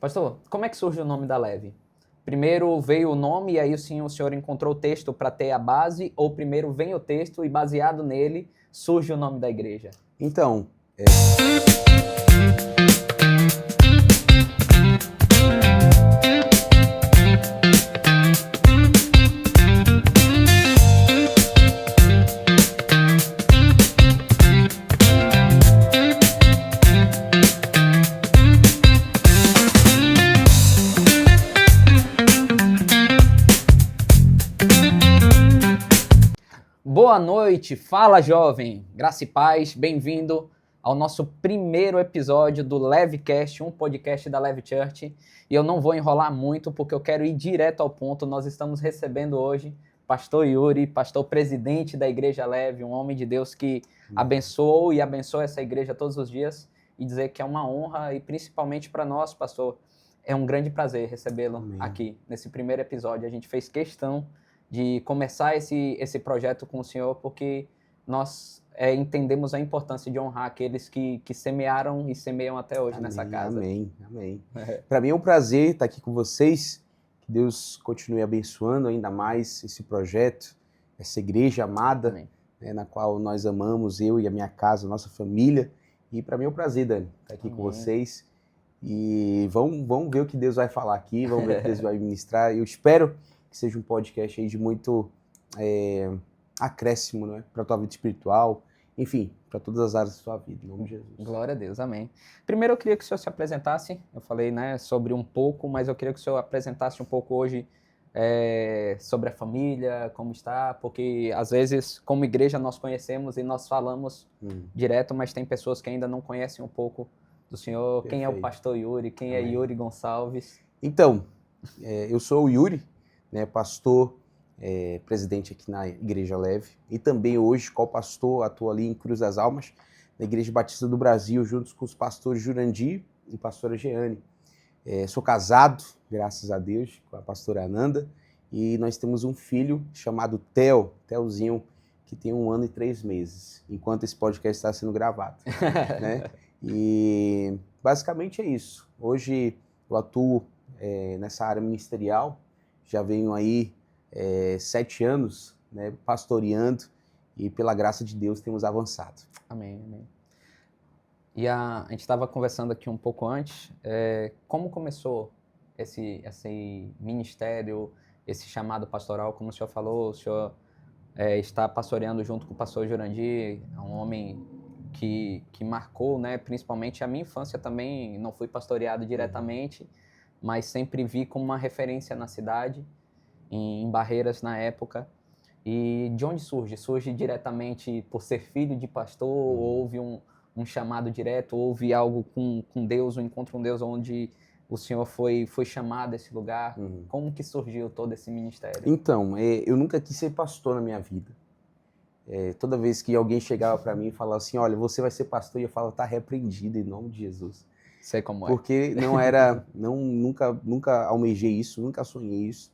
Pastor, como é que surge o nome da Leve? Primeiro veio o nome e aí sim o senhor encontrou o texto para ter a base, ou primeiro vem o texto e baseado nele surge o nome da igreja? Então, Boa noite, fala jovem, graça e paz, bem-vindo ao nosso primeiro episódio do Levecast, um podcast da Leve Church. E eu não vou enrolar muito porque eu quero ir direto ao ponto. Nós estamos recebendo hoje pastor Yuri, pastor presidente da Igreja Leve, um homem de Deus que abençoou e abençoa essa igreja todos os dias, e dizer que é uma honra e principalmente para nós, pastor, é um grande prazer recebê-lo aqui nesse primeiro episódio. A gente fez questão de começar esse projeto com o senhor, porque nós entendemos a importância de honrar aqueles que semearam e semeiam até hoje nessa casa. Amém. Para mim é um prazer estar aqui com vocês, que Deus continue abençoando ainda mais esse projeto, essa igreja amada, né, na qual nós amamos, eu e a minha casa, a nossa família. E para mim é um prazer, Dani, estar aqui com vocês. E vamos ver o que Deus vai falar aqui, vamos ver o que Deus vai ministrar. Eu espero que seja um podcast aí de muito acréscimo, né, para a tua vida espiritual, enfim, para todas as áreas da sua vida, em nome de Jesus. Glória a Deus, amém. Primeiro eu queria que o senhor se apresentasse, eu falei, né, sobre um pouco, mas eu queria que o senhor apresentasse um pouco hoje sobre a família, como está, porque às vezes, como igreja, nós conhecemos e nós falamos direto, mas tem pessoas que ainda não conhecem um pouco do senhor. Perfeito. Quem é o pastor Yuri, quem é Yuri Gonçalves? Então, eu sou o Yuri, né, pastor, presidente aqui na Igreja Leve, e também hoje co-pastor, atuo ali em Cruz das Almas, na Igreja Batista do Brasil, junto com os pastores Jurandir e pastora Jeane. Sou casado, graças a Deus, com a pastora Ananda, e nós temos um filho chamado Theozinho, que tem 1 ano e 3 meses, enquanto esse podcast está sendo gravado. Né? E basicamente é isso. Hoje eu atuo nessa área ministerial, já venho aí 7 anos, né, pastoreando, e pela graça de Deus temos avançado. Amém, amém. E a gente estava conversando aqui um pouco antes, como começou esse ministério, esse chamado pastoral? Como o senhor falou, o senhor está pastoreando junto com o pastor Jurandir, um homem que marcou, né, principalmente a minha infância também. Não fui pastoreado diretamente, mas sempre vi como uma referência na cidade, em Barreiras na época. E de onde surge? Surge diretamente por ser filho de pastor? Houve um chamado direto? Houve algo com Deus, um encontro com Deus, onde o senhor foi chamado a esse lugar? Como que surgiu todo esse ministério? Então, eu nunca quis ser pastor na minha vida. Toda vez que alguém chegava para mim e falava assim, olha, você vai ser pastor, e eu falava, tá repreendido em nome de Jesus. Sei como Porque nunca almejei isso, nunca sonhei isso.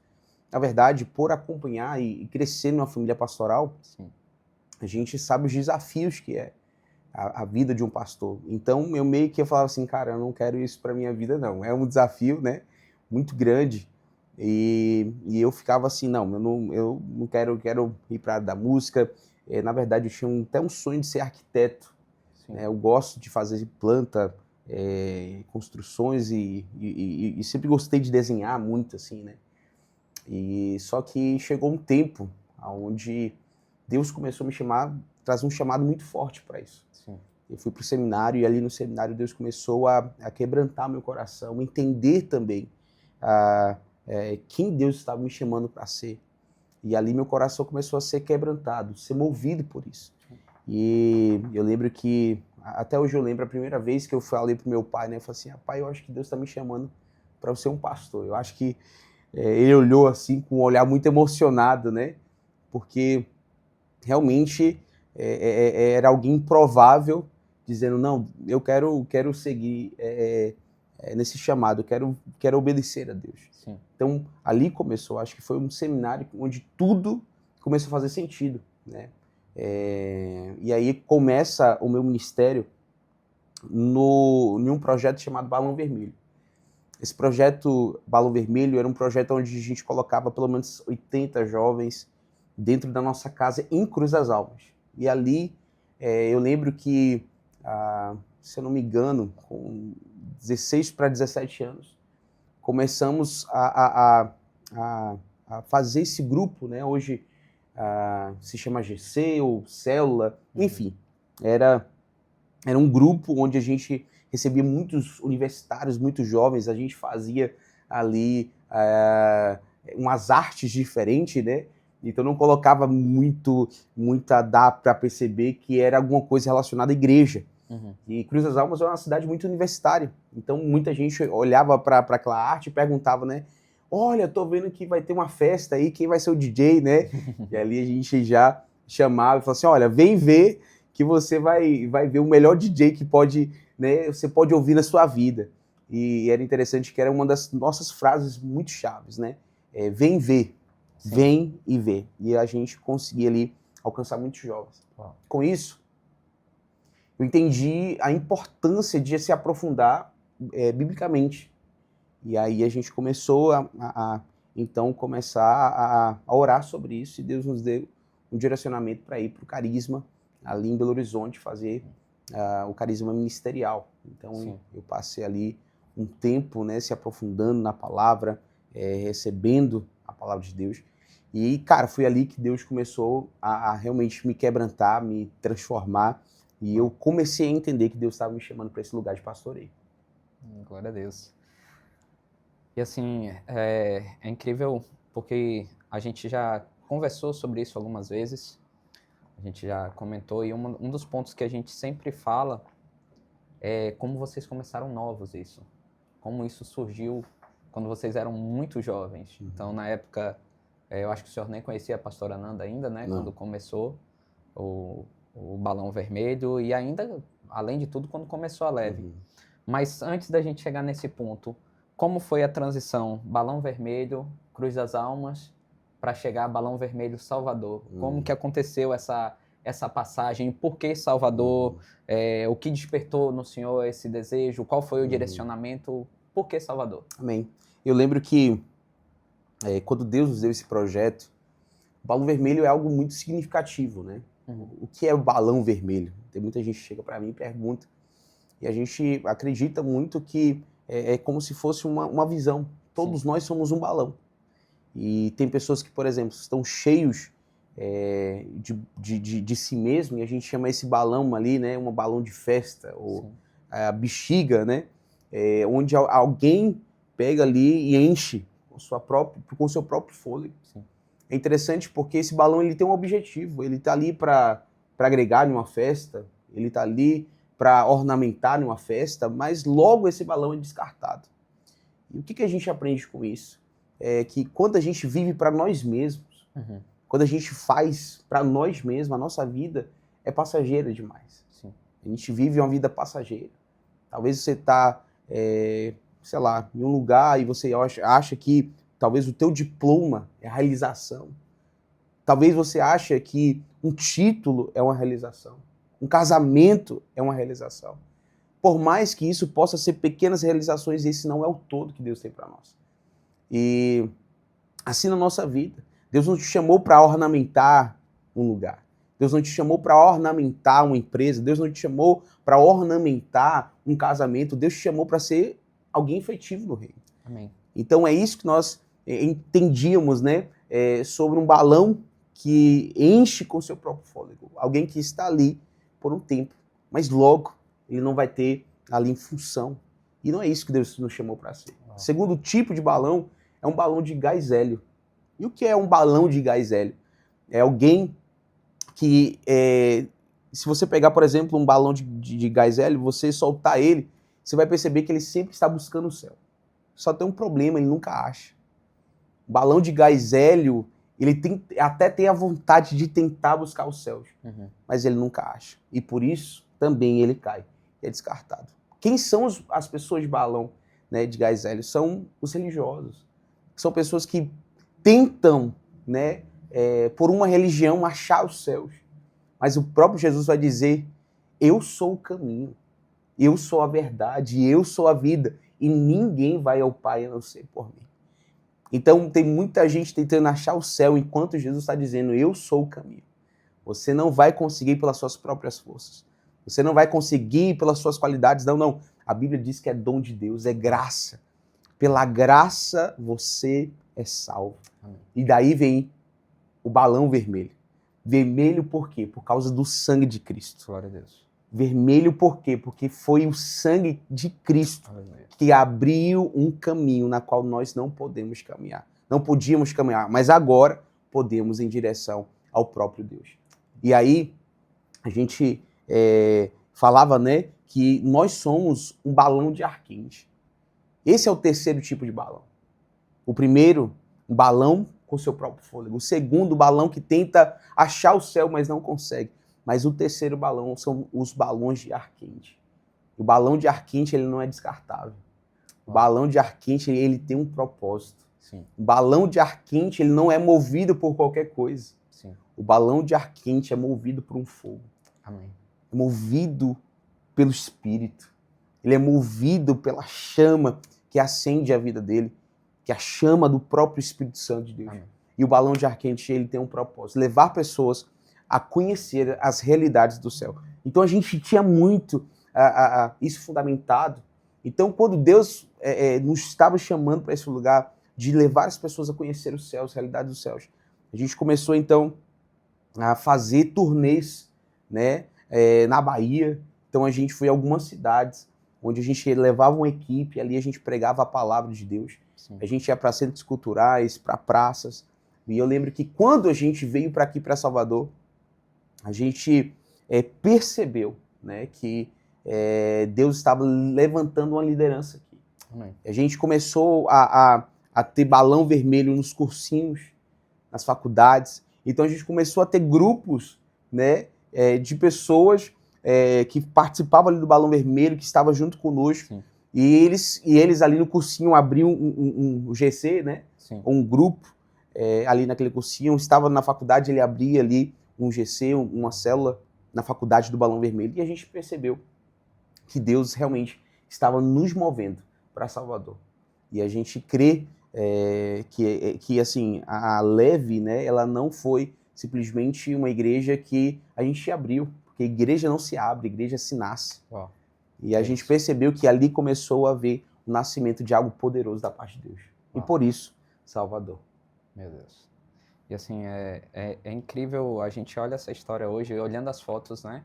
Na verdade, por acompanhar e crescer numa família pastoral, Sim. a gente sabe os desafios que é a vida de um pastor. Então, eu meio que falava assim, cara, eu não quero isso para minha vida, não. É um desafio, né, muito grande. E eu ficava assim, não, eu não quero, eu quero ir para a área da música. Na verdade, eu tinha até um sonho de ser arquiteto. Eu gosto de fazer planta, construções e sempre gostei de desenhar muito, assim, né? E só que chegou um tempo onde Deus começou a me chamar, trazer um chamado muito forte para isso. Sim. Eu fui para o seminário, e ali no seminário Deus começou a quebrantar meu coração, entender também quem Deus estava me chamando para ser. E ali meu coração começou a ser quebrantado, ser movido por isso. E eu lembro que, até hoje eu lembro a primeira vez que eu falei pro meu pai, né? Eu falei assim, pai, eu acho que Deus está me chamando para eu ser um pastor. Eu acho que ele olhou assim com um olhar muito emocionado, né? Porque realmente era alguém improvável, dizendo, não, eu quero seguir nesse chamado, eu quero obedecer a Deus. Sim. Então, ali começou, acho que foi um seminário onde tudo começou a fazer sentido, né? E aí começa o meu ministério em um projeto chamado Balão Vermelho. Esse projeto Balão Vermelho era um projeto onde a gente colocava pelo menos 80 jovens dentro da nossa casa em Cruz das Almas. E ali eu lembro que, se eu não me engano, com 16 para 17 anos, começamos a fazer esse grupo, né? Hoje se chama GC ou Célula, enfim. Era um grupo onde a gente recebia muitos universitários, muitos jovens, a gente fazia ali umas artes diferentes, né? Então não colocava muita dá para perceber que era alguma coisa relacionada à igreja. E Cruz das Almas é uma cidade muito universitária, então muita gente olhava para aquela arte e perguntava, né? Olha, tô vendo que vai ter uma festa aí, quem vai ser o DJ, né? E ali a gente já chamava e falava assim, olha, vem ver que você vai ver o melhor DJ que pode, né, você pode ouvir na sua vida. E era interessante que era uma das nossas frases muito chaves, né? Vem ver, sim, vem e vê. E a gente conseguia ali alcançar muitos jovens. Uau. Com isso, eu entendi a importância de se aprofundar biblicamente. E aí a gente começou então começar a orar sobre isso, e Deus nos deu um direcionamento para ir para o Carisma, ali em Belo Horizonte, fazer o Carisma ministerial. Então, sim, eu passei ali um tempo, né, se aprofundando na palavra, recebendo a palavra de Deus. E, cara, foi ali que Deus começou a realmente me quebrantar, me transformar, e eu comecei a entender que Deus estava me chamando para esse lugar de pastoreio. Glória a Deus. E assim, é incrível porque a gente já conversou sobre isso algumas vezes, a gente já comentou, e um dos pontos que a gente sempre fala é como vocês começaram novos isso, como isso surgiu quando vocês eram muito jovens. Então, na época, eu acho que o senhor nem conhecia a pastora Nanda ainda, né? Não. Quando começou o Balão Vermelho, e ainda, além de tudo, quando começou a Leve. Mas antes da gente chegar nesse ponto, como foi a transição Balão Vermelho, Cruz das Almas, para chegar a Balão Vermelho Salvador? Como que aconteceu essa passagem? Por que Salvador? O que despertou no senhor esse desejo? Qual foi o direcionamento? Por que Salvador? Amém. Eu lembro que quando Deus nos deu esse projeto, o Balão Vermelho é algo muito significativo, né? O que é o Balão Vermelho? Tem muita gente que chega para mim e pergunta, e a gente acredita muito que é como se fosse uma visão. Todos nós somos um balão. E tem pessoas que, por exemplo, estão cheios de si mesmo, e a gente chama esse balão ali, né, um balão de festa, ou a bexiga, né, onde alguém pega ali e enche com o seu próprio fôlego. Sim. É interessante porque esse balão ele tem um objetivo, ele está ali para agregar em uma festa, ele está ali para ornamentar numa festa, mas logo esse balão é descartado. E o que a gente aprende com isso? É que quando a gente vive para nós mesmos, quando a gente faz para nós mesmos, a nossa vida é passageira demais. Sim. A gente vive uma vida passageira. Talvez você está, sei lá, em um lugar e você acha que talvez o teu diploma é a realização. Talvez você ache que um título é uma realização. Um casamento é uma realização. Por mais que isso possa ser pequenas realizações, esse não é o todo que Deus tem para nós. E assim na nossa vida, Deus não te chamou para ornamentar um lugar. Deus não te chamou para ornamentar uma empresa. Deus não te chamou para ornamentar um casamento. Deus te chamou para ser alguém efetivo no reino. Amém. Então é isso que nós entendíamos, né, sobre um balão que enche com seu próprio fôlego. Alguém que está ali por um tempo, mas logo ele não vai ter ali em função. E não é isso que Deus nos chamou para ser. O segundo tipo de balão é um balão de gás hélio. E o que é um balão de gás hélio? É alguém que, se você pegar, por exemplo, um balão de gás hélio, você soltar ele, você vai perceber que ele sempre está buscando o céu. Só tem um problema, ele nunca acha. O balão de gás hélio, ele até tem a vontade de tentar buscar os céus, mas ele nunca acha. E por isso, também ele cai, é descartado. Quem são as pessoas de balão, né, de gás hélio? São os religiosos. São pessoas que tentam, né, por uma religião, achar os céus. Mas o próprio Jesus vai dizer, eu sou o caminho, eu sou a verdade, eu sou a vida. e ninguém vai ao Pai a não ser por mim. Então tem muita gente tentando achar o céu enquanto Jesus está dizendo, eu sou o caminho. Você não vai conseguir pelas suas próprias forças. Você não vai conseguir pelas suas qualidades. Não, não. A Bíblia diz que é dom de Deus, é graça. Pela graça você é salvo. Amém. E daí vem o balão vermelho. Vermelho por quê? Por causa do sangue de Cristo. Glória a Deus. Vermelho por quê? Porque foi o sangue de Cristo Aleluia. que abriu um caminho na qual nós não podemos caminhar. Não podíamos caminhar, mas agora podemos em direção ao próprio Deus. E aí, a gente falava, né, que nós somos um balão de ar quente. Esse é o terceiro tipo de balão. O primeiro, um balão com seu próprio fôlego. O segundo, o balão que tenta achar o céu, mas não consegue. Mas o terceiro balão são os balões de ar quente. O balão de ar quente, ele não é descartável. O balão de ar quente, ele tem um propósito. Sim. O balão de ar quente, ele não é movido por qualquer coisa. Sim. O balão de ar quente é movido por um fogo. Amém. É movido pelo Espírito. Ele é movido pela chama que acende a vida dele, que é a chama do próprio Espírito Santo de Deus. Amém. E o balão de ar quente, ele tem um propósito, levar pessoas a conhecer as realidades do céu. Então a gente tinha muito isso fundamentado. Então quando Deus nos estava chamando para esse lugar de levar as pessoas a conhecer os céus, as realidades dos céus, a gente começou então a fazer turnês, né, na Bahia. Então a gente foi a algumas cidades onde a gente levava uma equipe, ali a gente pregava a palavra de Deus. Sim. A gente ia para centros culturais, para praças. E eu lembro que quando a gente veio para aqui, para Salvador, a gente percebeu, né, que Deus estava levantando uma liderança aqui. Amém. A gente começou a ter balão vermelho nos cursinhos, nas faculdades. Então a gente começou a ter grupos, né, de pessoas que participavam ali do balão vermelho, que estavam junto conosco. Sim. E eles ali no cursinho abriam um GC, né? Sim. Um grupo ali naquele cursinho. Estava na faculdade, ele abria ali um GC, uma célula na faculdade do balão vermelho. E a gente percebeu que Deus realmente estava nos movendo para Salvador. E a gente crê que assim, a Leve, né, ela não foi simplesmente uma igreja que a gente abriu, porque a igreja não se abre, a igreja se nasce. Uau. E a gente percebeu que ali começou a haver o nascimento de algo poderoso da parte de Deus. Uau. E por isso, Salvador. Meu Deus. E assim, é incrível, a gente olha essa história hoje, olhando as fotos, né?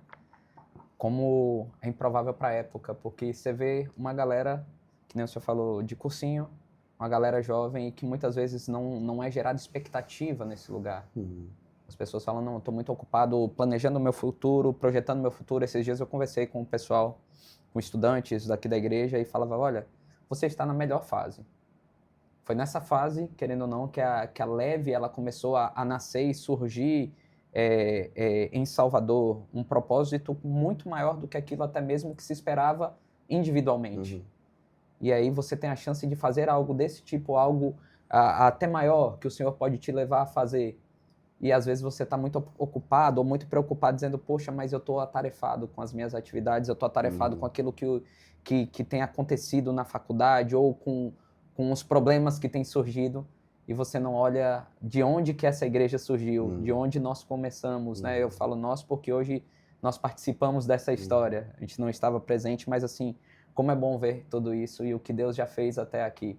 Como é improvável para a época, porque você vê uma galera, que nem o senhor falou, de cursinho, uma galera jovem e que muitas vezes não é gerada expectativa nesse lugar. As pessoas falam, não, eu estou muito ocupado planejando o meu futuro, projetando o meu futuro. Esses dias eu conversei com o pessoal, com estudantes daqui da igreja e falava, olha, você está na melhor fase. Foi nessa fase, querendo ou não, que a Leve ela começou a nascer e surgir em Salvador, um propósito muito maior do que aquilo até mesmo que se esperava individualmente. E aí você tem a chance de fazer algo desse tipo, algo até maior, que o Senhor pode te levar a fazer. E às vezes você está muito ocupado ou muito preocupado, dizendo, poxa, mas eu estou atarefado com as minhas atividades, eu estou atarefado com aquilo que tem acontecido na faculdade ou com os problemas que têm surgido, e você não olha de onde que essa igreja surgiu, de onde nós começamos, né? Eu falo nós porque hoje nós participamos dessa história, a gente não estava presente, mas assim, como é bom ver tudo isso e o que Deus já fez até aqui.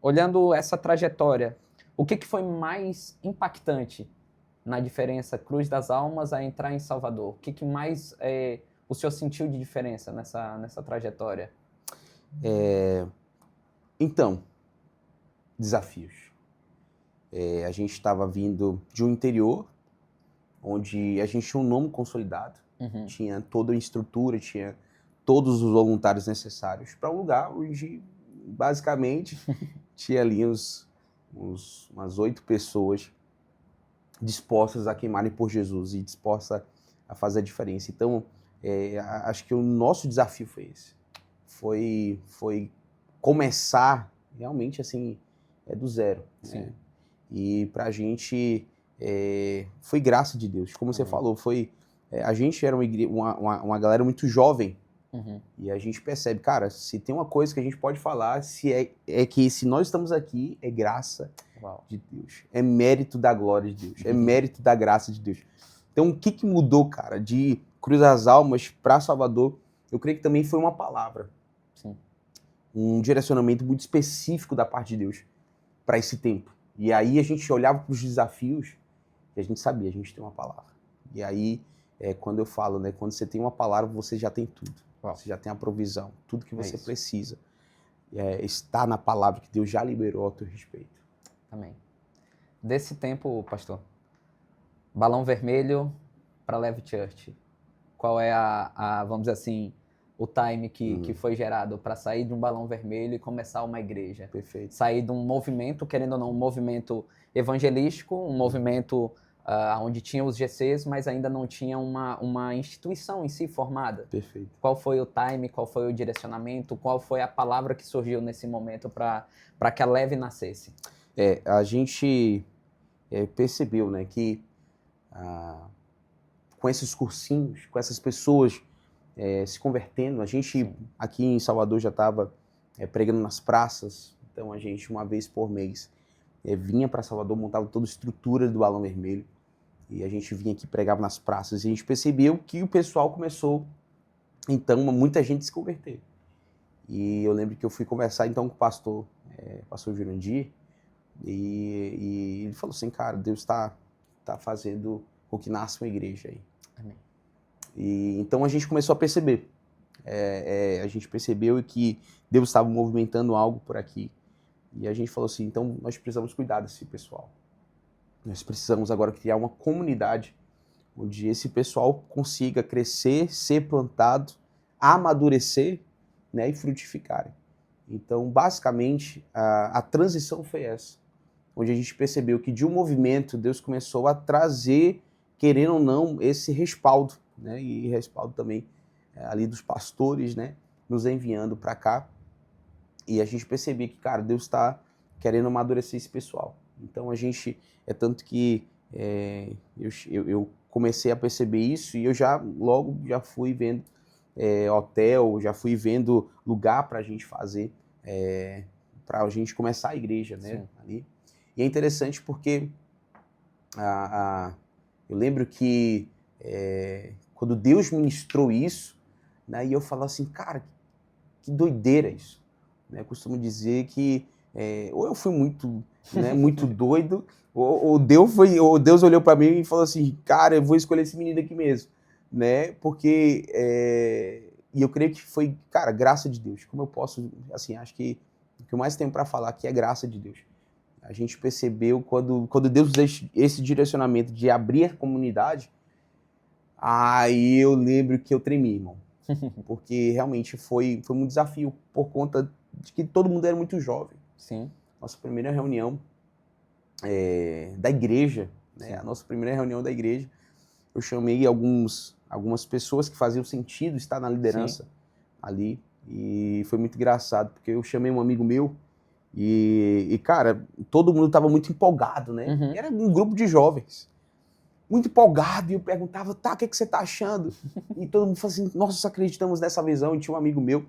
Olhando essa trajetória, o que foi mais impactante na diferença Cruz das Almas a entrar em Salvador? O que mais o senhor sentiu de diferença nessa trajetória? Então, desafios. A gente estava vindo de um interior, onde a gente tinha um nome consolidado, tinha toda a estrutura, tinha todos os voluntários necessários para um lugar onde, basicamente, tinha ali umas 8 pessoas dispostas a queimarem por Jesus e dispostas a fazer a diferença. Então, acho que o nosso desafio foi esse. Foi começar realmente assim, do zero. Sim. Né? E pra gente foi graça de Deus. Como você falou, a gente era uma galera muito jovem Uhum. E a gente percebe, cara, se tem uma coisa que a gente pode falar, é que se nós estamos aqui, é graça Uau. de Deus. É mérito da glória de Deus. É mérito da graça de Deus. Então, o que mudou, cara, de Cruz das Almas para Salvador? Eu creio que também foi uma palavra. Sim. Um direcionamento muito específico da parte de Deus para esse tempo. E aí a gente olhava para os desafios e a gente sabia, a gente tem uma palavra. E aí, quando eu falo, né, quando você tem uma palavra, você já tem tudo. Uau. Você já tem a provisão. Tudo que você isso. precisa está na palavra que Deus já liberou ao teu respeito. Amém. Desse tempo, pastor, Balão Vermelho para Leve Church, qual é vamos dizer assim, o time que foi gerado para sair de um balão vermelho e começar uma igreja? Perfeito. Sair de um movimento, querendo ou não, um movimento evangelístico, um movimento onde tinha os GCs, mas ainda não tinha uma instituição em si formada. Perfeito. Qual foi o time, qual foi o direcionamento, qual foi a palavra que surgiu nesse momento para que a Leve nascesse? A gente percebeu, né, que com esses cursinhos, com essas pessoas se convertendo, a gente Sim. aqui em Salvador já estava pregando nas praças, então a gente uma vez por mês vinha para Salvador, montava toda a estrutura do Balão Vermelho e a gente vinha aqui, pregava nas praças e a gente percebeu que o pessoal começou, então, muita gente se converter. E eu lembro que eu fui conversar então com o pastor Jurandir, e ele falou assim, cara, Deus está fazendo com que nasça uma igreja aí. Amém. E então a gente começou a perceber. A gente percebeu que Deus estava movimentando algo por aqui. E a gente falou assim, então nós precisamos cuidar desse pessoal. Nós precisamos agora criar uma comunidade onde esse pessoal consiga crescer, ser plantado, amadurecer, né, e frutificarem. Então, basicamente, a transição foi essa, onde a gente percebeu que de um movimento Deus começou a trazer, querendo ou não, esse respaldo, né, e respaldo também ali dos pastores, né, nos enviando para cá. E a gente percebia que, cara, Deus está querendo amadurecer esse pessoal. Então a gente, tanto que eu comecei a perceber isso e eu logo já fui vendo hotel, já fui vendo lugar para a gente fazer, para a gente começar a igreja, né, ali. E é interessante porque eu lembro que quando Deus ministrou isso, né, e eu falava assim, cara, que doideira isso. Né, eu costumo dizer que ou eu fui muito, né, muito doido, ou Deus olhou para mim e falou assim, cara, eu vou escolher esse menino aqui mesmo, né? Porque e eu creio que foi, cara, graça de Deus. Como eu posso, assim, acho que o que eu mais tenho para falar aqui é graça de Deus. A gente percebeu quando Deus deu esse direcionamento de abrir a comunidade, aí eu lembro que eu tremi, irmão. Porque realmente foi um desafio por conta de que todo mundo era muito jovem. Sim. Nossa primeira reunião da igreja, né? A nossa primeira reunião da igreja, eu chamei algumas pessoas que faziam sentido estar na liderança ali, e foi muito engraçado, porque eu chamei um amigo meu e cara, todo mundo estava muito empolgado, né? Uhum. Era um grupo de jovens, muito empolgado, e eu perguntava, tá, o que você tá achando? E todo mundo falou assim, nós acreditamos nessa visão, e tinha um amigo meu.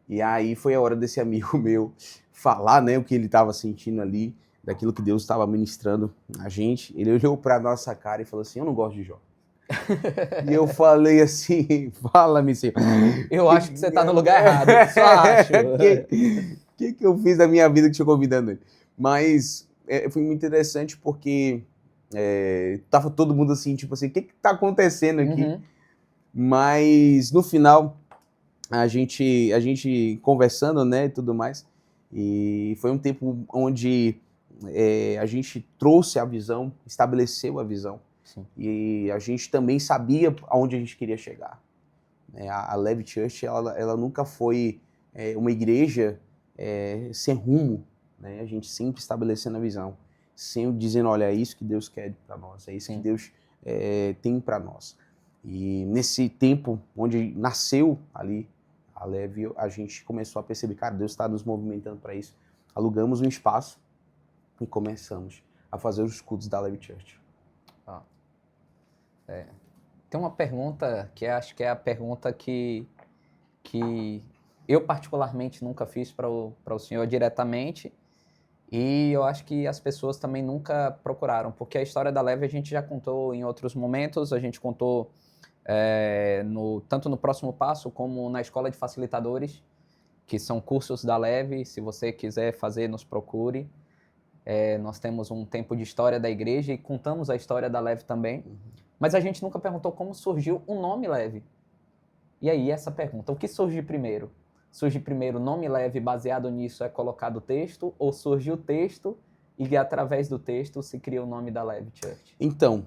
E aí foi a hora desse amigo meu falar, né, o que ele estava sentindo ali, daquilo que Deus estava ministrando a gente. Ele olhou para nossa cara e falou assim, eu não gosto de jovem. E eu falei assim, fala-me, Senhor. Eu acho que você tá no lugar errado, só acho. Que eu fiz da minha vida que estou convidando ele? Mas foi muito interessante porque tava todo mundo assim, tipo assim, o que tá acontecendo aqui? Uhum. Mas no final, a gente conversando, né, e tudo mais, e foi um tempo onde a gente trouxe a visão, estabeleceu a visão. Sim. E a gente também sabia aonde a gente queria chegar. A Leve Church, ela nunca foi uma igreja sem rumo, né? A gente sempre estabelecendo a visão, sempre dizendo, olha, é isso que Deus quer para nós, é isso que Deus tem para nós. E nesse tempo onde nasceu ali a Leve, a gente começou a perceber, cara, Deus está nos movimentando para isso. Alugamos um espaço e começamos a fazer os cultos da Leve Church. Tem uma pergunta que acho que é a pergunta que eu particularmente nunca fiz para o senhor diretamente, e eu acho que as pessoas também nunca procuraram, porque a história da Leve a gente já contou em outros momentos, a gente contou tanto no Próximo Passo como na Escola de Facilitadores, que são cursos da Leve. Se você quiser fazer, nos procure. Nós temos um tempo de história da igreja e contamos a história da Leve também. Mas a gente nunca perguntou como surgiu o nome Leve. E aí, essa pergunta, o que surge primeiro? Surge primeiro o nome Leve, baseado nisso é colocado o texto, ou surge o texto e através do texto se cria o nome da Leve Church? Então,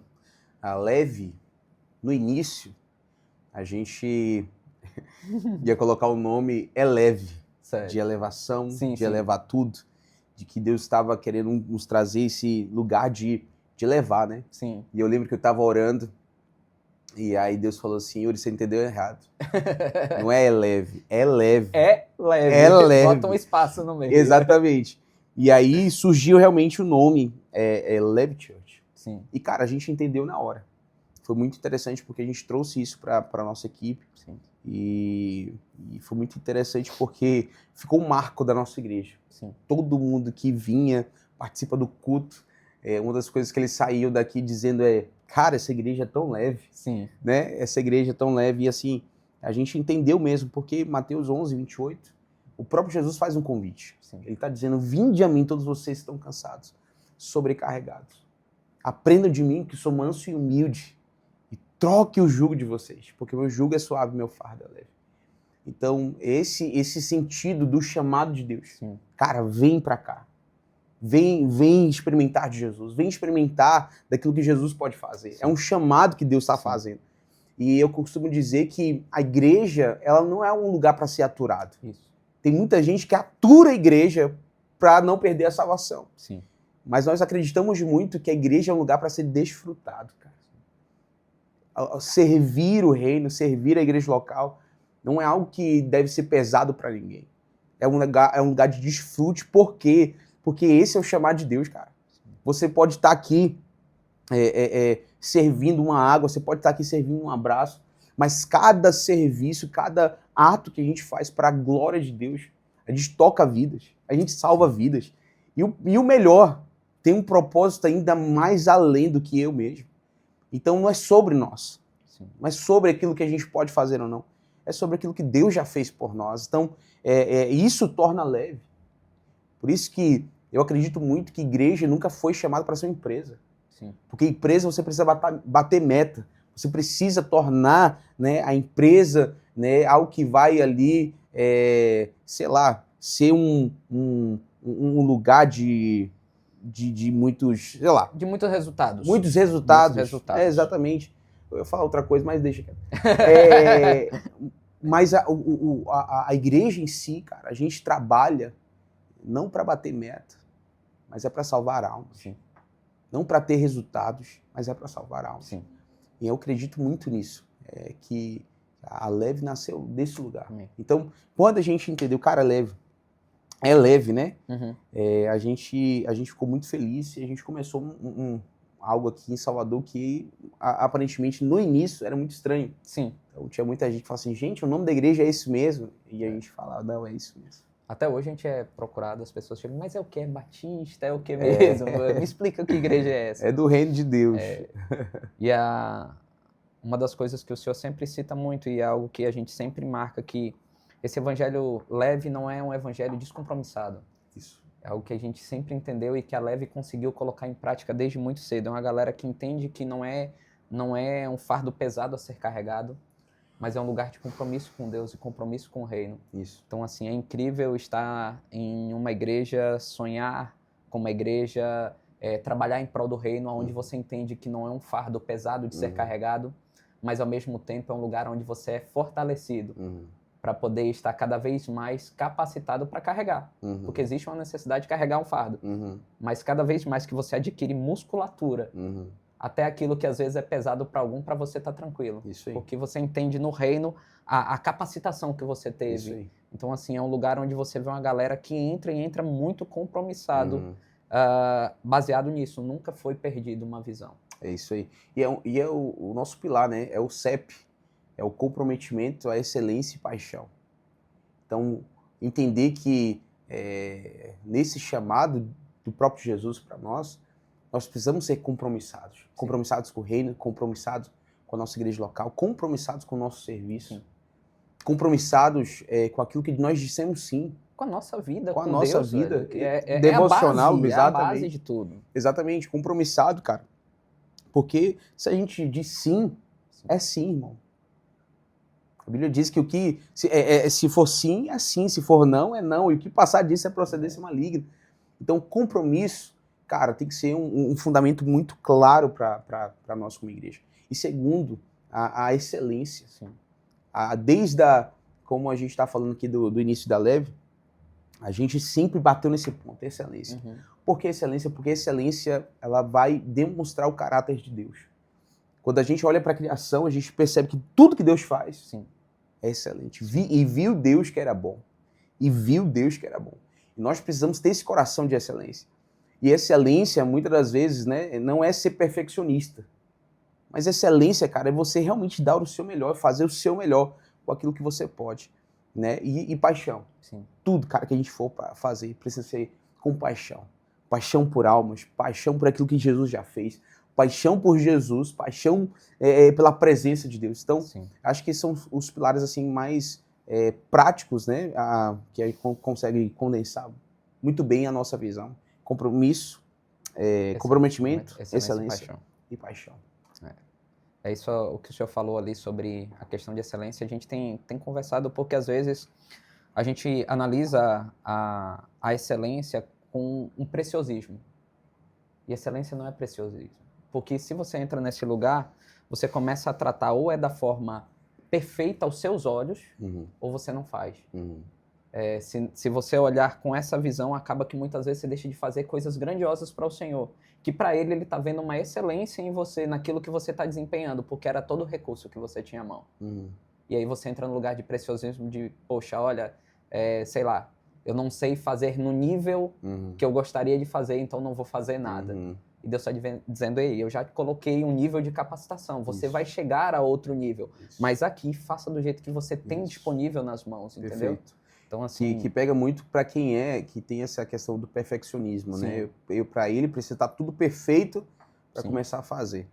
a Leve, no início, a gente ia colocar o nome Eleve, de elevação, de elevar tudo, de que Deus estava querendo nos trazer esse lugar de levar, né? Sim. E eu lembro que eu estava orando, e aí Deus falou assim: Yuri, você entendeu errado. Não é leve, é leve. É leve. É leve. Bota um espaço no meio. Exatamente. E aí surgiu realmente o nome, Leve Church. Sim. E, cara, a gente entendeu na hora. Foi muito interessante porque a gente trouxe isso para a nossa equipe. Sim. E foi muito interessante porque ficou um marco da nossa igreja. Sim. Todo mundo que vinha, participa do culto, uma das coisas que eles saíam daqui dizendo cara, essa igreja é tão leve. Sim. Né? Essa igreja é tão leve. E assim, a gente entendeu mesmo, porque Mateus 11, 28, o próprio Jesus faz um convite. Sim. Ele está dizendo: vinde a mim todos vocês que estão cansados, sobrecarregados. Aprendam de mim, que sou manso e humilde, e troque o jugo de vocês, porque o meu jugo é suave, meu fardo é leve. Então, esse sentido do chamado de Deus. Sim. Cara, vem pra cá. Vem experimentar de Jesus. Vem experimentar daquilo que Jesus pode fazer. Sim. É um chamado que Deus está fazendo. E eu costumo dizer que a igreja, ela não é um lugar para ser aturado. Isso. Tem muita gente que atura a igreja para não perder a salvação. Sim. Mas nós acreditamos muito que a igreja é um lugar para ser desfrutado, cara. Servir o reino, servir a igreja local, não é algo que deve ser pesado para ninguém. É um lugar de desfrute. Por quê? Porque esse é o chamado de Deus, cara. Você pode estar aqui servindo uma água, você pode estar aqui servindo um abraço, mas cada serviço, cada ato que a gente faz para a glória de Deus, a gente toca vidas, a gente salva vidas. E o melhor, tem um propósito ainda mais além do que eu mesmo. Então não é sobre nós, não é sobre aquilo que a gente pode fazer ou não, é sobre aquilo que Deus já fez por nós. Então isso torna leve. Por isso que eu acredito muito que igreja nunca foi chamada para ser uma empresa. Sim. Porque empresa você precisa bater meta, você precisa tornar, né, a empresa, né, algo que vai ali, sei lá, ser um lugar de muitos, sei lá... De muitos resultados. Muitos resultados. Exatamente. Eu ia falar outra coisa, mas deixa. Mas a igreja em si, cara, a gente trabalha não para bater meta, mas é para salvar almas. Sim. Não para ter resultados, mas é para salvar almas. Sim. E eu acredito muito nisso, que a Leve nasceu desse lugar. Então, quando a gente entendeu, cara, é leve, né? Uhum. A gente ficou muito feliz e a gente começou algo aqui em Salvador que aparentemente no início era muito estranho. Sim. Então tinha muita gente que falava assim: gente, o nome da igreja é esse mesmo? E a gente falava: não, é isso mesmo. Até hoje a gente é procurado, as pessoas chegam: mas é o que? É batista? É o que mesmo? Me explica que igreja é essa. É do reino de Deus. E uma das coisas que o senhor sempre cita muito, e é algo que a gente sempre marca, que esse evangelho leve não é um evangelho descompromissado. Isso. É algo que a gente sempre entendeu e que a Leve conseguiu colocar em prática desde muito cedo. É uma galera que entende que não é um fardo pesado a ser carregado, mas é um lugar de compromisso com Deus e compromisso com o reino. Isso. Então, assim, é incrível estar em uma igreja, sonhar com uma igreja, trabalhar em prol do reino, onde você entende que não é um fardo pesado de ser carregado, mas ao mesmo tempo é um lugar onde você é fortalecido para poder estar cada vez mais capacitado para carregar. Porque existe uma necessidade de carregar um fardo. Mas cada vez mais que você adquire musculatura, até aquilo que às vezes é pesado para algum, para você tá tranquilo. Isso aí. Porque você entende no reino a capacitação que você teve. Isso aí. Então, assim, é um lugar onde você vê uma galera que entra muito compromissado, baseado nisso. Nunca foi perdido uma visão. É isso aí. E é o nosso pilar, né? É o CEP, é o comprometimento à excelência e paixão. Então, entender que nesse chamado do próprio Jesus para nós precisamos ser compromissados. Sim. Compromissados com o reino, compromissados com a nossa igreja local, compromissados com o nosso serviço, sim. Compromissados com aquilo que nós dissemos sim. Com a nossa vida, com a nossa Deus, vida devocional, exatamente. É a base de tudo. Exatamente, compromissado, cara. Porque se a gente diz sim, é sim, irmão. A Bíblia diz que se for sim, é sim, se for não, é não. E o que passar disso é procedência maligna. Então, compromisso, cara, tem que ser um fundamento muito claro para nós como igreja. E segundo, a excelência. Sim. Como a gente está falando aqui do início da Leve, a gente sempre bateu nesse ponto, excelência. Uhum. Por que excelência? Porque a excelência ela vai demonstrar o caráter de Deus. Quando a gente olha para a criação, a gente percebe que tudo que Deus faz, sim, é excelente. E viu Deus que era bom. E viu Deus que era bom. E nós precisamos ter esse coração de excelência. E excelência, muitas das vezes, né, não é ser perfeccionista. Mas excelência, cara, é você realmente dar o seu melhor, fazer o seu melhor com aquilo que você pode. Né? E paixão. Sim. Tudo, cara, que a gente for para fazer precisa ser com paixão. Paixão por almas, paixão por aquilo que Jesus já fez, paixão por Jesus, paixão pela presença de Deus. Então, sim, acho que são os pilares assim mais práticos, né, que a gente consegue condensar muito bem a nossa visão. Compromisso, comprometimento, excelência e paixão. É isso o que o senhor falou ali sobre a questão de excelência. A gente tem conversado porque, às vezes, a gente analisa a excelência com um preciosismo. E excelência não é preciosismo. Porque se você entra nesse lugar, você começa a tratar ou é da forma perfeita aos seus olhos, uhum, ou você não faz. Uhum. Se você olhar com essa visão, acaba que muitas vezes você deixa de fazer coisas grandiosas para o Senhor. Que para ele está vendo uma excelência em você, naquilo que você está desempenhando, porque era todo o recurso que você tinha à mão. Uhum. E aí você entra no lugar de preciosismo de, poxa, olha, sei lá, eu não sei fazer no nível, uhum, que eu gostaria de fazer, então não vou fazer nada. Uhum. E Deus está dizendo, ei, eu já coloquei um nível de capacitação, você vai chegar a outro nível. Isso. Mas aqui, faça do jeito que você tem disponível nas mãos, entendeu? Perfeito. Então, assim, que pega muito para quem que tem essa questão do perfeccionismo, sim, né? Para ele precisa estar tudo perfeito para começar a fazer.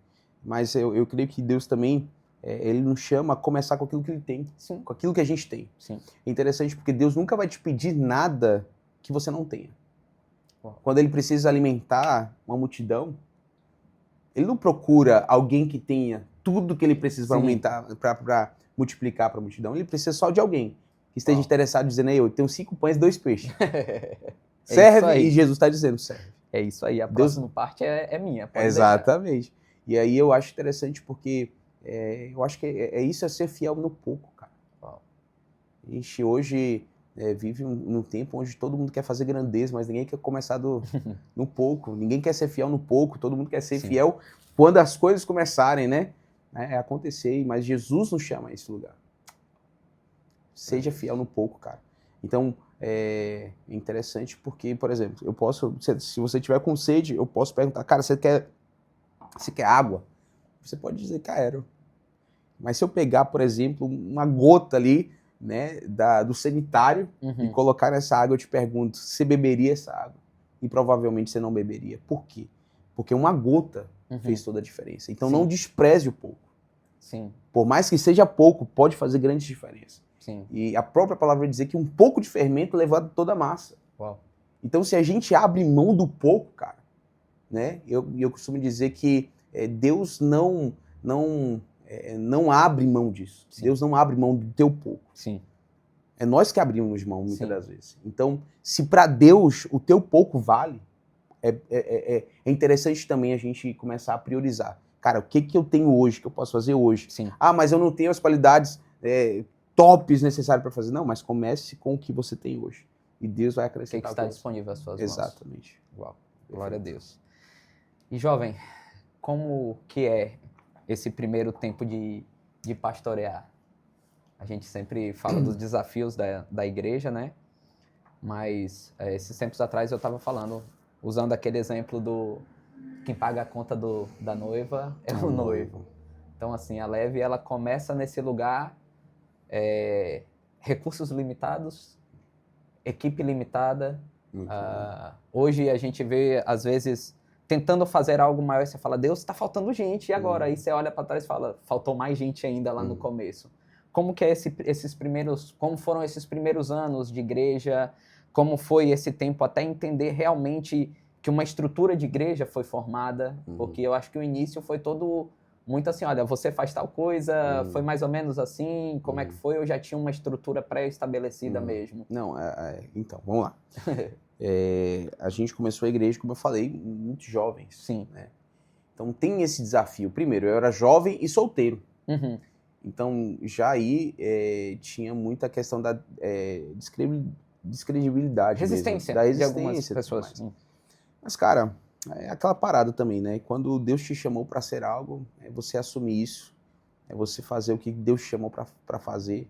Mas eu creio que Deus também, ele nos chama a começar com aquilo que ele tem, sim, com aquilo que a gente tem. Sim. É interessante porque Deus nunca vai te pedir nada que você não tenha. Quando ele precisa alimentar uma multidão, ele não procura alguém que tenha tudo que ele precisa para aumentar, para multiplicar para a multidão. Ele precisa só de alguém que esteja interessado, dizendo, eu tenho 5 pães e 2 peixes. Serve, e Jesus está dizendo, serve. É isso aí, a próxima parte é minha. Exatamente. Deixar. E aí eu acho interessante porque eu acho que isso é ser fiel no pouco, cara. Uau. A gente hoje vive num tempo onde todo mundo quer fazer grandeza, mas ninguém quer começar no pouco. Ninguém quer ser fiel no pouco, todo mundo quer ser sim, fiel quando as coisas começarem, né? A acontecer, mas Jesus nos chama a esse lugar. Seja fiel no pouco, cara. Então, é interessante porque, por exemplo, eu posso, se você tiver com sede, eu posso perguntar, cara, você quer água? Você pode dizer, quero. Mas se eu pegar, por exemplo, uma gota ali, né, do sanitário, uhum, e colocar nessa água, eu te pergunto, você beberia essa água? E provavelmente você não beberia. Por quê? Porque uma gota, uhum, fez toda a diferença. Então, sim, não despreze o pouco. Sim. Por mais que seja pouco, pode fazer grande diferença. Sim. E a própria palavra vai dizer que um pouco de fermento leva toda a massa. Uau. Então, se a gente abre mão do pouco, cara, né? Eu costumo dizer que Deus não abre mão disso. Sim. Deus não abre mão do teu pouco. Sim. É nós que abrimos mão muitas, sim, das vezes. Então, se para Deus o teu pouco vale, é interessante também a gente começar a priorizar. Cara, o que eu tenho hoje, que eu posso fazer hoje? Sim. Ah, mas eu não tenho as qualidades tops necessárias para fazer. Não, mas comece com o que você tem hoje. E Deus vai acrescentar. O que está disponível às suas mãos. Exatamente. Uau, glória a Deus. E jovem, como que é esse primeiro tempo de pastorear? A gente sempre fala dos desafios da igreja, né? Mas esses tempos atrás eu estava falando, usando aquele exemplo quem paga a conta da noiva é o noivo. Então, assim, a Leve, ela começa nesse lugar, recursos limitados, equipe limitada. Hoje a gente vê, às vezes, tentando fazer algo maior, você fala, Deus, está faltando gente, e agora? Aí você olha para trás e fala, faltou mais gente ainda lá no começo. Como que é como foram esses primeiros anos de igreja? Como foi esse tempo até entender realmente que uma estrutura de igreja foi formada? Porque eu acho que o início foi todo muito assim, olha, você faz tal coisa, foi mais ou menos assim, como é que foi? Eu já tinha uma estrutura pré-estabelecida mesmo? Não, então, vamos lá. A gente começou a igreja, como eu falei, muito jovens. Sim. Né? Então tem esse desafio. Primeiro, eu era jovem e solteiro. Então já aí tinha muita questão da descredibilidade resistência mesmo, da de algumas pessoas. Mas, cara, é aquela parada também, né? Quando Deus te chamou para ser algo, é você assumir isso, é você fazer o que Deus te chamou para fazer.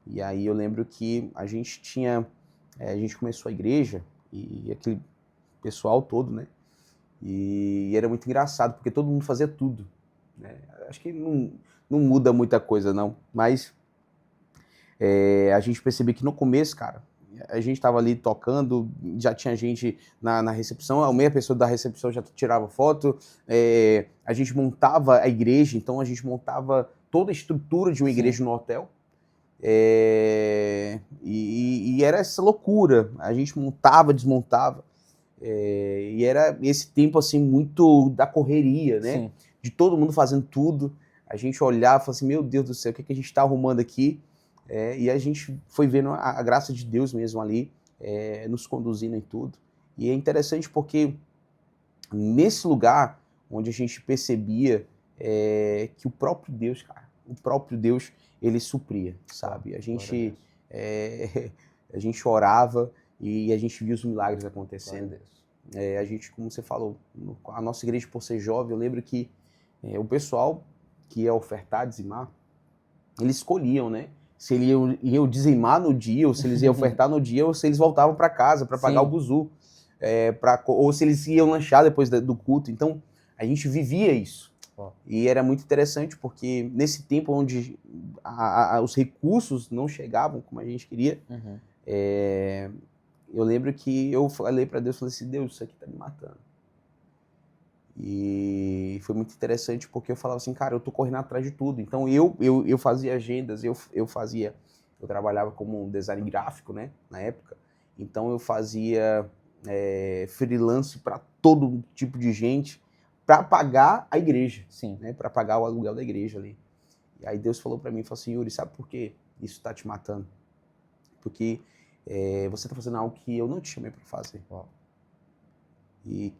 E aí eu lembro que a gente começou a igreja e aquele pessoal todo, né? E era muito engraçado, porque todo mundo fazia tudo. Né? Acho que não muda muita coisa, não. Mas a gente percebeu que no começo, cara, a gente estava ali tocando, já tinha gente na recepção, a meia pessoa da recepção já tirava foto, a gente montava a igreja, então a gente montava toda a estrutura de uma igreja no hotel. E era essa loucura, a gente montava, desmontava, e era esse tempo assim muito da correria, né? Sim. De todo mundo fazendo tudo, a gente olhava e falava assim, meu Deus do céu, o que a gente está arrumando aqui? E a gente foi vendo a graça de Deus mesmo ali, nos conduzindo em tudo. E é interessante porque nesse lugar onde a gente percebia que o próprio Deus, cara, ele supria, sabe? A gente orava e a gente via os milagres acontecendo. A gente, como você falou, a nossa igreja, por ser jovem, eu lembro que o pessoal que ia ofertar, dizimar, eles escolhiam, né? Se eles iam dizimar no dia, ou se eles iam ofertar no dia, ou se eles voltavam para casa para pagar o buzu, ou se eles iam lanchar depois do culto. Então, a gente vivia isso. E era muito interessante, porque nesse tempo onde os recursos não chegavam como a gente queria, eu lembro que eu falei para Deus, falei assim, Deus, isso aqui tá me matando. E foi muito interessante porque eu falava assim, cara, eu tô correndo atrás de tudo. Então eu fazia agendas, eu trabalhava como design gráfico, né, na época. Então eu fazia freelance para todo tipo de gente para pagar a igreja, né, para pagar o aluguel da igreja ali. E aí Deus falou para mim, falou assim, Yuri, sabe por que isso tá te matando? Porque você tá fazendo algo que eu não te chamei para fazer. E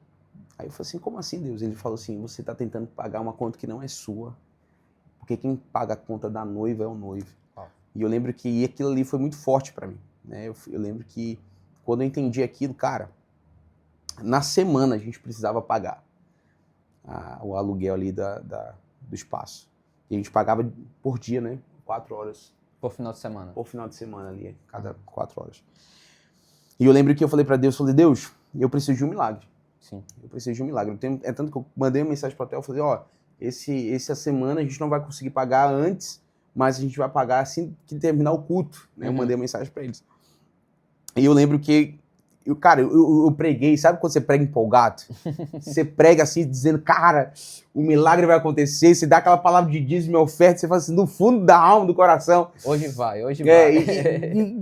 aí eu falei assim, como assim, Deus? Ele falou assim, você está tentando pagar uma conta que não é sua, porque quem paga a conta da noiva é o noivo. E eu lembro que aquilo ali foi muito forte para mim, né? Eu lembro que quando eu entendi aquilo, cara, na semana a gente precisava pagar o aluguel ali do espaço. E a gente pagava por dia, né? 4 horas. Por final de semana. Por final de semana ali, cada 4 horas. E eu lembro que eu falei para Deus, Deus, eu preciso de um milagre. Sim. Eu preciso de um milagre. Tanto que eu mandei uma mensagem para o hotel, eu falei, essa semana a gente não vai conseguir pagar antes, mas a gente vai pagar assim que terminar o culto. Né? Eu mandei uma mensagem para eles. E eu lembro que, eu preguei, sabe quando você prega empolgado? Você prega assim, dizendo, cara, o milagre vai acontecer, você dá aquela palavra de dízimo e oferta, você fala assim, do fundo da alma, do coração. Hoje vai.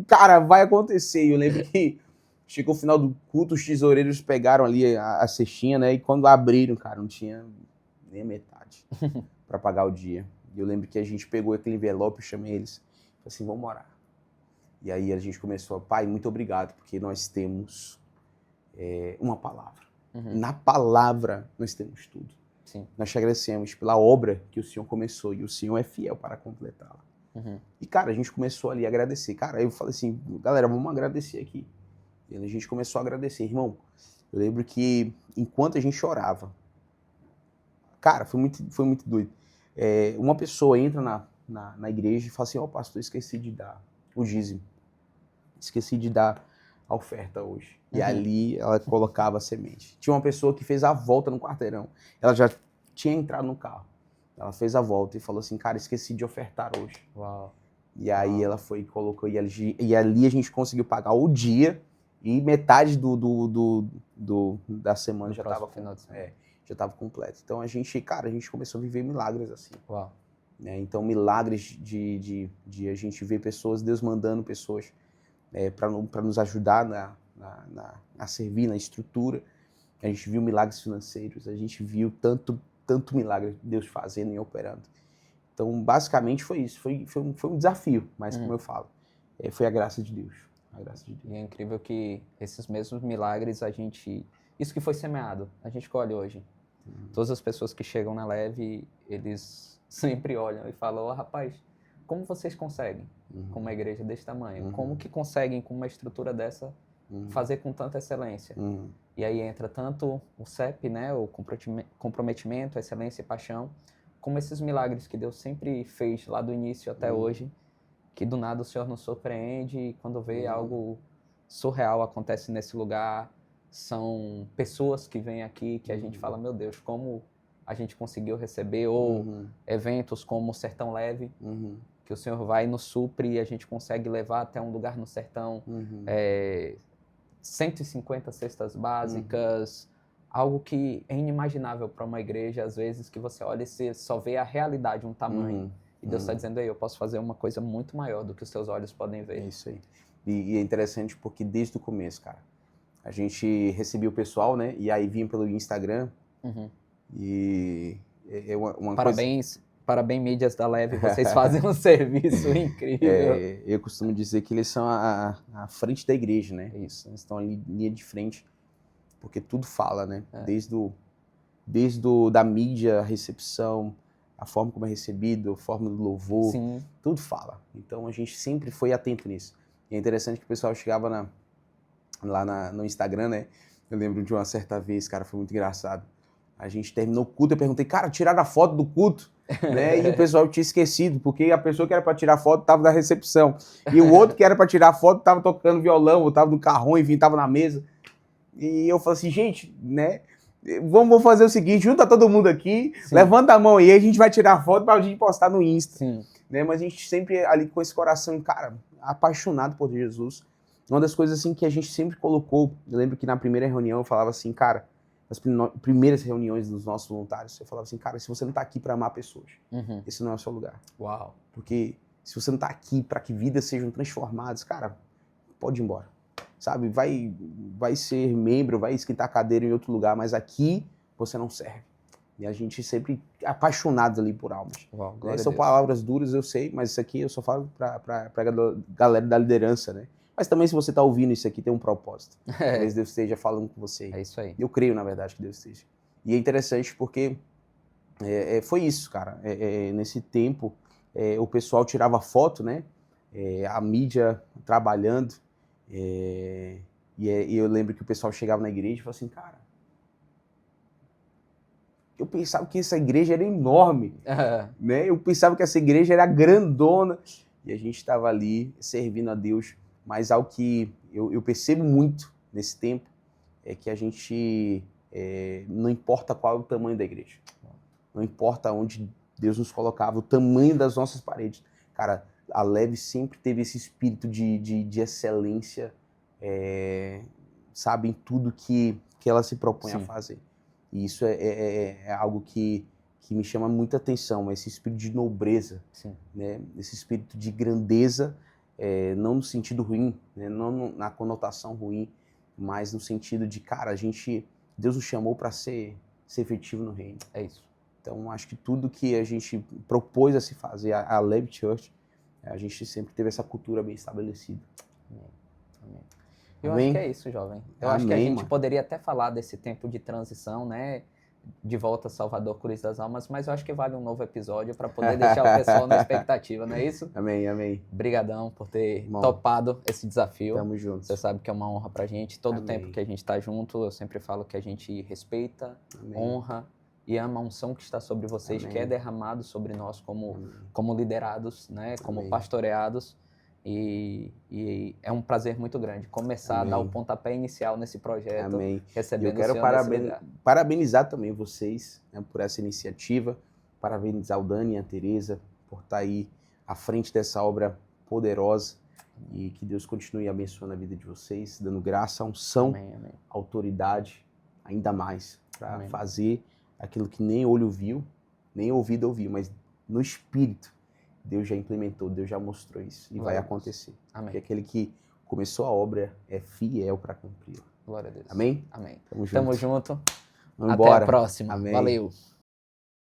Cara, vai acontecer. E eu lembro que chegou o final do culto, os tesoureiros pegaram ali a cestinha, né? E quando abriram, cara, não tinha nem a metade para pagar o dia. E eu lembro que a gente pegou aquele envelope, eu chamei eles, falei assim, vamos orar. E aí a gente começou, pai, muito obrigado, porque nós temos uma palavra. Na palavra nós temos tudo. Sim. Nós te agradecemos pela obra que o Senhor começou e o Senhor é fiel para completá-la. E, cara, a gente começou ali a agradecer. Cara, eu falei assim, galera, vamos agradecer aqui. E a gente começou a agradecer. Irmão, eu lembro que enquanto a gente orava, cara, foi muito doido. Uma pessoa entra na igreja e fala assim, pastor, esqueci de dar o dízimo. Esqueci de dar a oferta hoje. E ali ela colocava a semente. Tinha uma pessoa que fez a volta no quarteirão. Ela já tinha entrado no carro. Ela fez a volta e falou assim, cara, esqueci de ofertar hoje. Uau. E aí ela foi e colocou, e ali a gente conseguiu pagar o dia e metade da semana já estava completo. Então a gente começou a viver milagres assim. Uau. Né? Então milagres de a gente ver pessoas, Deus mandando pessoas para nos ajudar a servir na estrutura. A gente viu milagres financeiros, a gente viu tanto milagre Deus fazendo e operando. Então, basicamente foi isso. Foi um desafio, mas como eu falo, foi a graça de Deus. A graça de Deus. E é incrível que esses mesmos milagres isso que foi semeado, a gente colhe hoje. Todas as pessoas que chegam na Leve, eles sempre olham e falam, rapaz, como vocês conseguem com uma igreja desse tamanho? Como que conseguem com uma estrutura dessa fazer com tanta excelência? E aí entra tanto o CEP, né, o comprometimento, excelência e paixão, como esses milagres que Deus sempre fez lá do início até hoje, que do nada o Senhor nos surpreende e quando vê algo surreal acontece nesse lugar, são pessoas que vêm aqui que a gente fala, meu Deus, como a gente conseguiu receber, ou eventos como o Sertão Leve, que o Senhor vai e nos supre e a gente consegue levar até um lugar no sertão, 150 cestas básicas, algo que é inimaginável para uma igreja, às vezes, que você olha e você só vê a realidade, um tamanho. E Deus está dizendo, eu posso fazer uma coisa muito maior do que os seus olhos podem ver. É isso aí. E é interessante porque desde o começo, cara, a gente recebia o pessoal, né? E aí vinha pelo Instagram. E é uma Parabéns, mídias da Leve, vocês fazem um serviço incrível. Eu costumo dizer que eles são a frente da igreja, né? Isso, eles estão ali linha de frente, porque tudo fala, né? Desde da mídia, a recepção, a forma como é recebido, a forma do louvor, tudo fala. Então a gente sempre foi atento nisso. E é interessante que o pessoal chegava lá no Instagram, né? Eu lembro de uma certa vez, cara, foi muito engraçado. A gente terminou o culto, eu perguntei, cara, tiraram a foto do culto? Né? E o pessoal tinha esquecido, porque a pessoa que era para tirar foto estava na recepção. E o outro que era para tirar foto estava tocando violão, ou estava no carrão, enfim, estava na mesa. E eu falei assim, gente, né? Vamos fazer o seguinte, junta todo mundo aqui, levanta a mão aí, a gente vai tirar foto pra gente postar no Insta. Né? Mas a gente sempre ali com esse coração, cara, apaixonado por Jesus. Uma das coisas assim que a gente sempre colocou, eu lembro que na primeira reunião eu falava assim, cara, nas primeiras reuniões dos nossos voluntários, eu falava assim, cara, se você não tá aqui para amar pessoas, esse não é o seu lugar. Uau. Porque se você não tá aqui para que vidas sejam transformadas, cara, pode ir embora. Sabe, vai ser membro, vai esquentar a cadeira em outro lugar, mas aqui você não serve. E a gente sempre apaixonado ali por almas. Uau, São palavras duras, eu sei, mas isso aqui eu só falo pra galera da liderança, né? Mas também se você tá ouvindo isso aqui, tem um propósito. Talvez Deus esteja falando com você. É isso aí. Eu creio, na verdade, que Deus esteja. E é interessante porque foi isso, cara. Nesse tempo, o pessoal tirava foto, né? A mídia trabalhando. E eu lembro que o pessoal chegava na igreja e falava assim, cara, eu pensava que essa igreja era enorme, né? Eu pensava que essa igreja era grandona, e a gente estava ali servindo a Deus, mas algo que eu percebo muito nesse tempo é que a gente, não importa qual é o tamanho da igreja, não importa onde Deus nos colocava, o tamanho das nossas paredes, cara, a Leve sempre teve esse espírito de excelência, sabe, em tudo que ela se propõe a fazer. E isso é algo que me chama muita atenção, esse espírito de nobreza, né? Esse espírito de grandeza, não no sentido ruim, né? Não na conotação ruim, mas no sentido de, cara, Deus nos chamou para ser efetivo no reino. É isso. Então, acho que tudo que a gente propôs a se fazer, a Leve Church, a gente sempre teve essa cultura bem estabelecida. Amém. Eu acho que é isso, jovem. Eu acho que a gente poderia até falar desse tempo de transição, né? De volta a Salvador, Cruz das Almas, mas eu acho que vale um novo episódio para poder deixar o pessoal na expectativa, não é isso? Amém, amém. Brigadão por ter topado esse desafio. Tamo junto. Você sabe que é uma honra pra gente. Todo tempo que a gente tá junto, eu sempre falo que a gente respeita, honra e ama a unção que está sobre vocês, que é derramado sobre nós como liderados, né? Como pastoreados. E é um prazer muito grande começar Amém. a dar o pontapé inicial nesse projeto, Amém. E recebendo eu quero o Senhor nesse lugar. parabenizar também vocês, né, por essa iniciativa, parabenizar o Dani e a Tereza por estar aí à frente dessa obra poderosa, e que Deus continue abençoando a vida de vocês, dando graça, unção, Amém, amém. autoridade, ainda mais, para Amém. fazer aquilo que nem olho viu, nem ouvido ouviu, mas no Espírito, Deus já implementou, Deus já mostrou isso, e vai Glória a Deus. acontecer. Amém. Porque aquele que começou a obra é fiel para cumprir. Glória a Deus. Amém? Amém. Tamo junto. Tamo junto. Vamos Até embora. a próxima. Amém. Valeu.